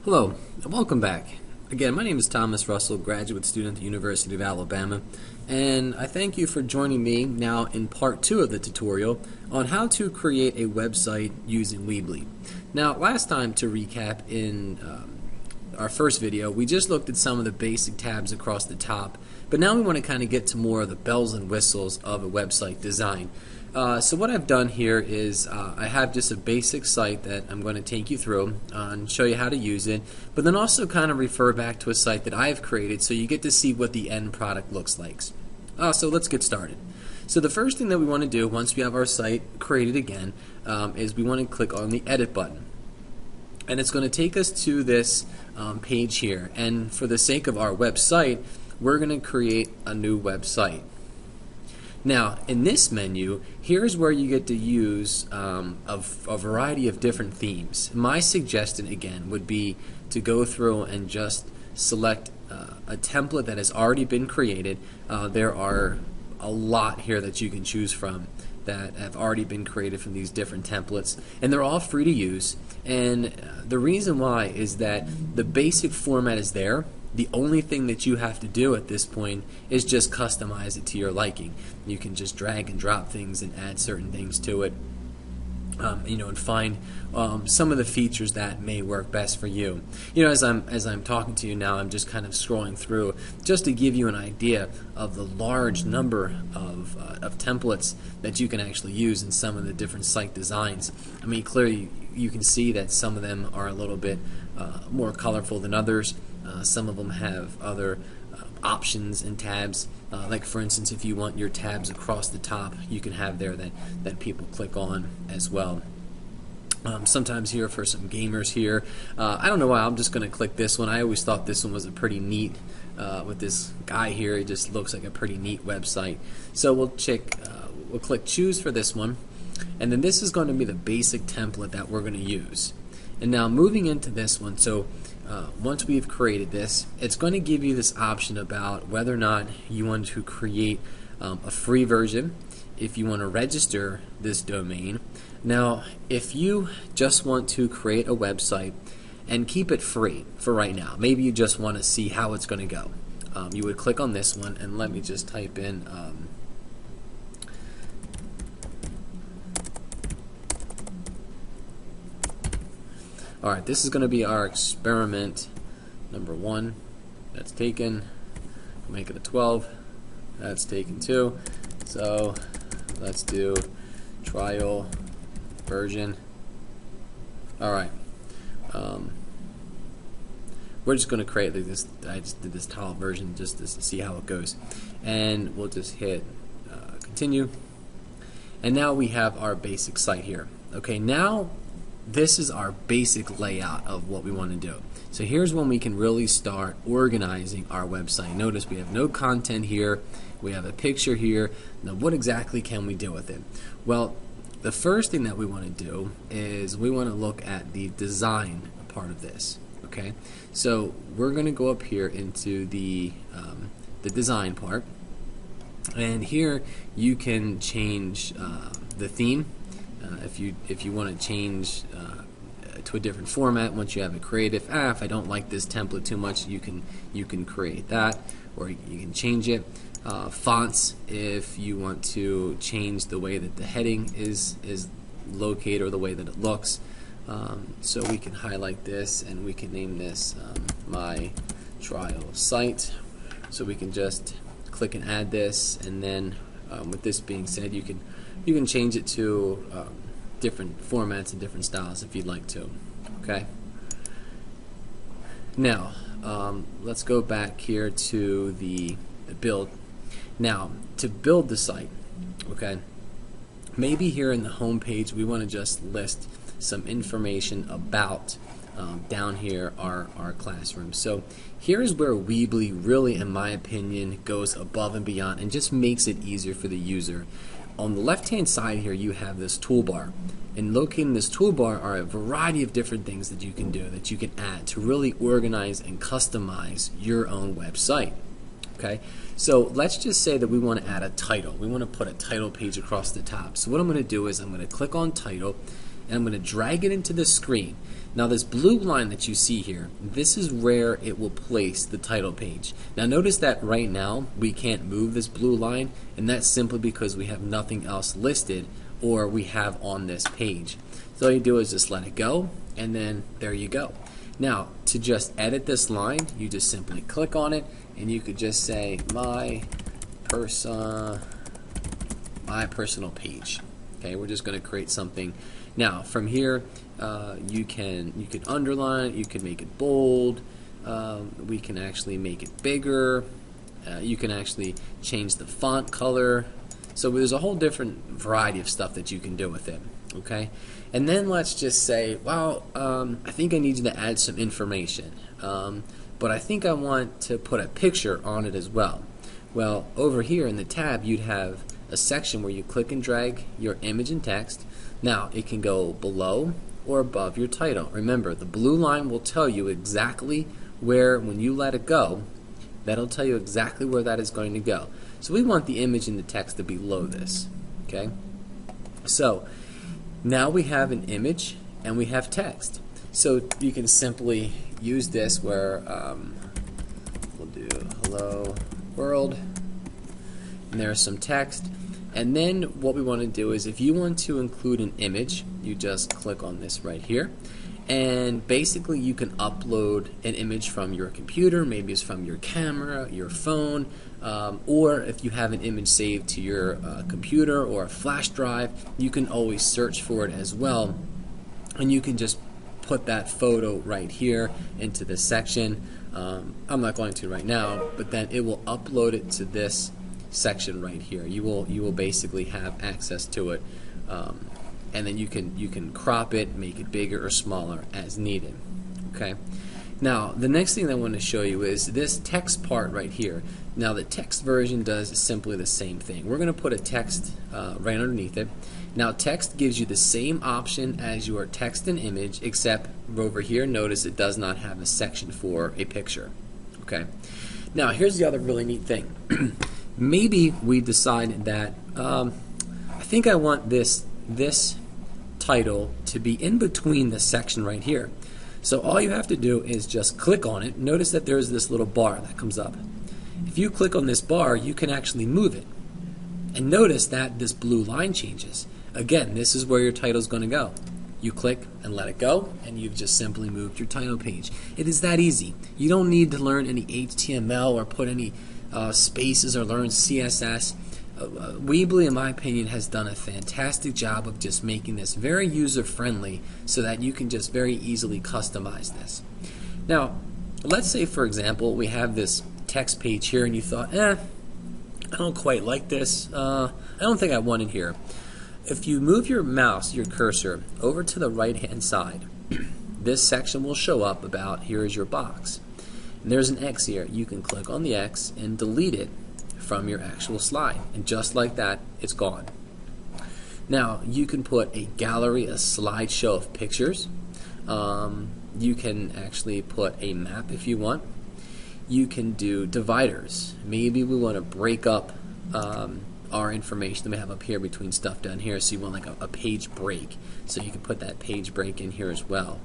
Hello, and welcome back. Again, my name is Thomas Russell, graduate student at the University of Alabama, and I thank you for joining me now in part 2 of the tutorial on how to create a website using Weebly. Now, last time, to recap, in our first video, we just looked at some of the basic tabs across the top, but now we want to kind of get to more of the bells and whistles of a website design. So what I've done here is I have just a basic site that I'm going to take you through and show you how to use it, but then also kind of refer back to a site that I've created so you get to see what the end product looks like. So let's get started. So the first thing that we want to do once we have our site created again is we want to click on the edit button. And it's going to take us to this page here, and for the sake of our website, we're going to create a new website. Now, in this menu, here's where you get to use a variety of different themes. My suggestion, again, would be to go through and just select a template that has already been created. There are a lot here that you can choose from that have already been created from these different templates, and they're all free to use. And the reason why is that the basic format is there. The only thing that you have to do at this point is just customize it to your liking. You can just drag and drop things and add certain things to it, and find some of the features that may work best for you. As I'm talking to you now, I'm just kind of scrolling through just to give you an idea of the large number of templates that you can actually use in some of the different site designs. I mean, clearly you can see that some of them are a little bit more colorful than others. Some of them have other options and tabs. Like for instance, if you want your tabs across the top, you can have there that people click on as well. Sometimes here for some gamers here, I don't know why, I'm just going to click this one. I always thought this one was a pretty neat, with this guy here, it just looks like a pretty neat website. So we'll click choose for this one, and then this is going to be the basic template that we're going to use. And now moving into this one, so once we've created this, it's going to give you this option about whether or not you want to create a free version, if you want to register this domain. Now, if you just want to create a website and keep it free for right now, maybe you just want to see how it's going to go, you would click on this one, and let me just type in alright, this is going to be our experiment number 1. That's taken. We'll make it a 12. That's taken too. So let's do trial version. Alright. We're just going to create like this. I just did this trial version just to see how it goes. And we'll just hit continue. And now we have our basic site here. Okay, now this is our basic layout of what we want to do. So here's when we can really start organizing our website. Notice we have no content here. We have a picture here. Now what exactly can we do with it? Well, the first thing that we want to do is we want to look at the design part of this. Okay, so we're going to go up here into the design part, and here you can change the theme. If you want to change to a different format once you have it created. If I don't like this template too much, you can create that, or you can change it. Fonts, if you want to change the way that the heading is located or the way that it looks. So we can highlight this and we can name this my trial site. So we can just click and add this, and then with this being said, you can change it to different formats and different styles if you'd like to. Okay. Now let's go back here to the build. Now to build the site, okay, maybe here in the home page we want to just list some information about down here our classroom. So here's where Weebly really, in my opinion, goes above and beyond and just makes it easier for the user. On the left hand side here you have this toolbar, and located in this toolbar are a variety of different things that you can do, that you can add to really organize and customize your own website. Okay, so let's just say that we want to add a title. We want to put a title page across the top. So what I'm going to do is I'm going to click on title, and I'm going to drag it into the screen. Now this blue line that you see here, this is where it will place the title page. Now notice that right now we can't move this blue line, and that's simply because we have nothing else listed or we have on this page. So all you do is just let it go, and then there you go. Now to just edit this line, you just simply click on it, and you could just say my personal page. Okay, we're just going to create something. Now from here, you can underline it, you can make it bold, we can actually make it bigger, you can actually change the font color. So there's a whole different variety of stuff that you can do with it. Okay, and then let's just say, well, I think I need you to add some information, but I think I want to put a picture on it as well. Well, over here in the tab, you'd have a section where you click and drag your image and text. Now it can go below or above your title. Remember, the blue line will tell you exactly where, when you let it go, that'll tell you exactly where that is going to go. So we want the image and the text to be below this. Okay, so now we have an image and we have text. So you can simply use this where we'll do hello world, and there's some text. And then what we want to do is, if you want to include an image, you just click on this right here, and basically you can upload an image from your computer, maybe it's from your camera, your phone, or if you have an image saved to your computer or a flash drive, you can always search for it as well, and you can just put that photo right here into this section. I'm not going to right now, but then it will upload it to this section right here. You will basically have access to it, and then you can crop it, make it bigger or smaller as needed. Okay. Now the next thing I want to show you is this text part right here. Now the text version does simply the same thing. We're going to put a text right underneath it. Now text gives you the same option as your text and image, except over here notice it does not have a section for a picture. Okay. Now here's the other really neat thing. Maybe we decide that I think I want this title to be in between the section right here. So all you have to do is just click on it. Notice that there's this little bar that comes up. If you click on this bar, you can actually move it. And notice that this blue line changes. Again, this is where your title is going to go. You click and let it go, and you've just simply moved your title page. It is that easy. You don't need to learn any HTML or put any spaces or learn CSS. Weebly, in my opinion, has done a fantastic job of just making this very user-friendly so that you can just very easily customize this. Now, let's say, for example, we have this text page here and you thought, I don't quite like this. I don't think I want it here. If you move your mouse, your cursor, over to the right-hand side, this section will show up about, here is your box. And there's an X here. You can click on the X and delete it from your actual slide, and just like that, it's gone. Now you can put a gallery, a slideshow of pictures. You can actually put a map if you want. You can do dividers. Maybe we want to break up our information that we have up here between stuff down here, so you want like a page break, so you can put that page break in here as well.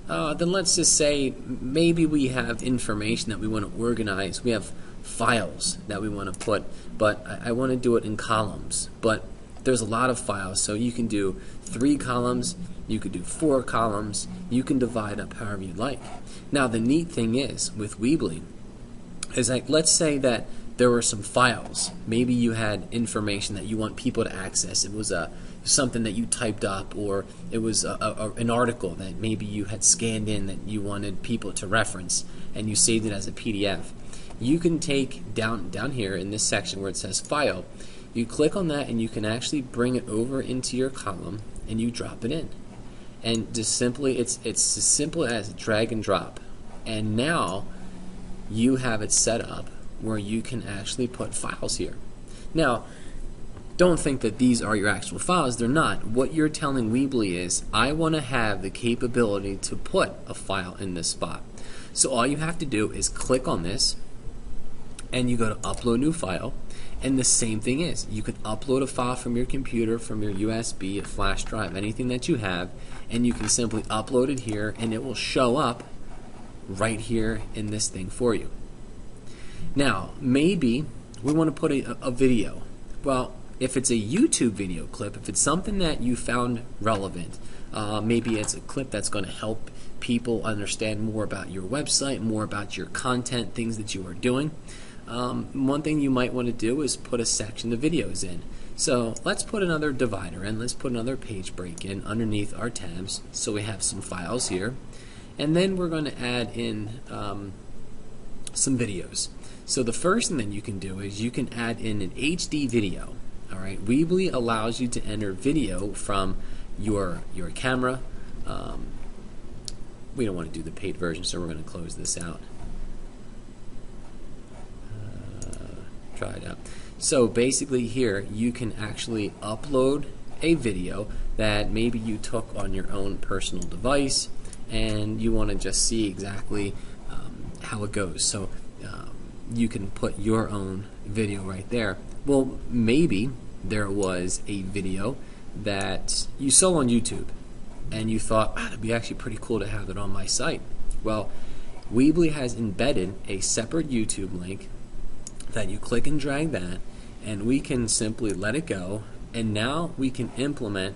Then let's just say maybe we have information that we want to organize. We have files that we want to put, but I want to do it in columns. But there's a lot of files, so you can do 3 columns, you could do 4 columns, you can divide up however you like. Now the neat thing is with Weebly is like, let's say that there were some files. Maybe you had information that you want people to access. It was something that you typed up, or it was an article that maybe you had scanned in that you wanted people to reference, and you saved it as a PDF. You can take down here in this section where it says File, you click on that and you can actually bring it over into your column and you drop it in. And just simply, it's as simple as drag and drop. And now you have it set up where you can actually put files here. Now, don't think that these are your actual files. They're not. What you're telling Weebly is, I want to have the capability to put a file in this spot. So all you have to do is click on this, and you go to upload new file, and the same thing is, you could upload a file from your computer, from your USB, a flash drive, anything that you have, and you can simply upload it here and it will show up right here in this thing for you. Now, maybe we want to put a video. Well, if it's a YouTube video clip, if it's something that you found relevant, maybe it's a clip that's going to help people understand more about your website, more about your content, things that you are doing. One thing you might want to do is put a section of videos in. So let's put another divider in, let's put another page break in underneath our tabs so we have some files here. And then we're going to add in some videos. So the first thing that you can do is you can add in an HD video. Alright, Weebly allows you to enter video from your camera. We don't want to do the paid version, so we're going to close this out. Try it out. So basically here you can actually upload a video that maybe you took on your own personal device and you want to just see exactly how it goes. So you can put your own video right there. Well, maybe there was a video that you saw on YouTube and you thought, it'd be actually pretty cool to have it on my site. Well, Weebly has embedded a separate YouTube link that you click and drag that, and we can simply let it go, and now we can implement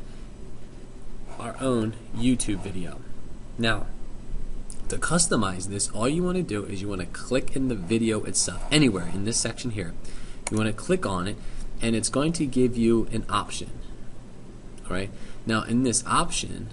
our own YouTube video. Now, to customize this, all you want to do is you want to click in the video itself, anywhere in this section here. You want to click on it, and it's going to give you an option. Alright, now in this option,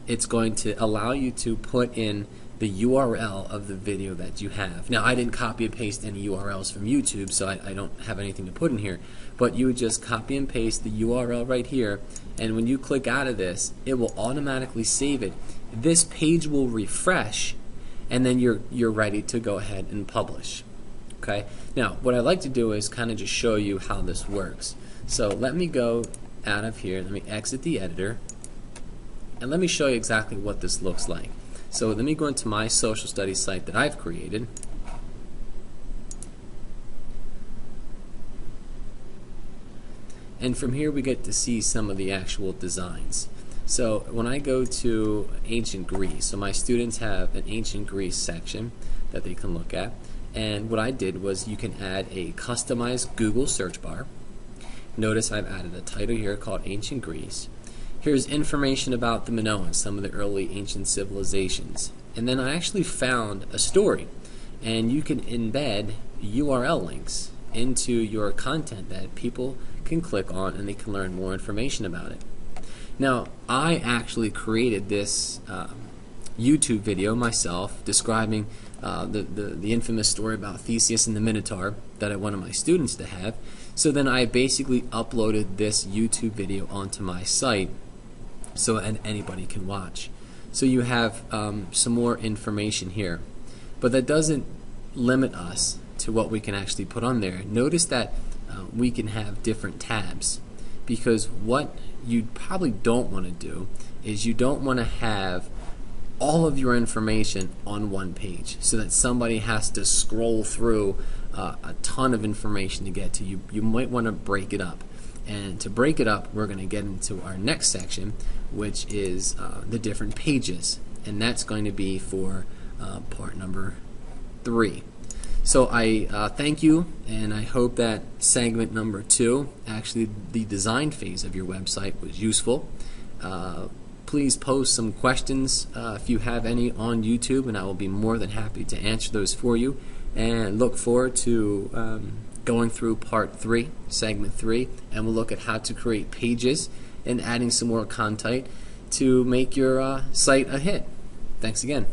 it's going to allow you to put in the URL of the video that you have. Now, I didn't copy and paste any URLs from YouTube, so I don't have anything to put in here, but you would just copy and paste the URL right here, and when you click out of this, it will automatically save it. This page will refresh, and then you're ready to go ahead and publish. Okay. Now, what I like to do is kind of just show you how this works. So let me go out of here. Let me exit the editor, and let me show you exactly what this looks like. So let me go into my social studies site that I've created. And from here we get to see some of the actual designs. So when I go to ancient Greece, so my students have an ancient Greece section that they can look at. And what I did was you can add a customized Google search bar. Notice I've added a title here called Ancient Greece. Here's information about the Minoans, some of the early ancient civilizations. And then I actually found a story. And you can embed URL links into your content that people can click on and they can learn more information about it. Now, I actually created this YouTube video myself describing the infamous story about Theseus and the Minotaur that I wanted my students to have. So then I basically uploaded this YouTube video onto my site so anybody can watch. So you have some more information here. But that doesn't limit us to what we can actually put on there. Notice that we can have different tabs, because what you probably don't want to do is you don't want to have all of your information on one page so that somebody has to scroll through a ton of information to get to you. You might want to break it up. And to break it up, we're going to get into our next section, which is the different pages. And that's going to be for part number 3. So I thank you, and I hope that segment number 2, actually the design phase of your website, was useful. Please post some questions if you have any on YouTube, and I will be more than happy to answer those for you. And look forward to going through part 3, segment 3, and we'll look at how to create pages and adding some more content to make your site a hit. Thanks again.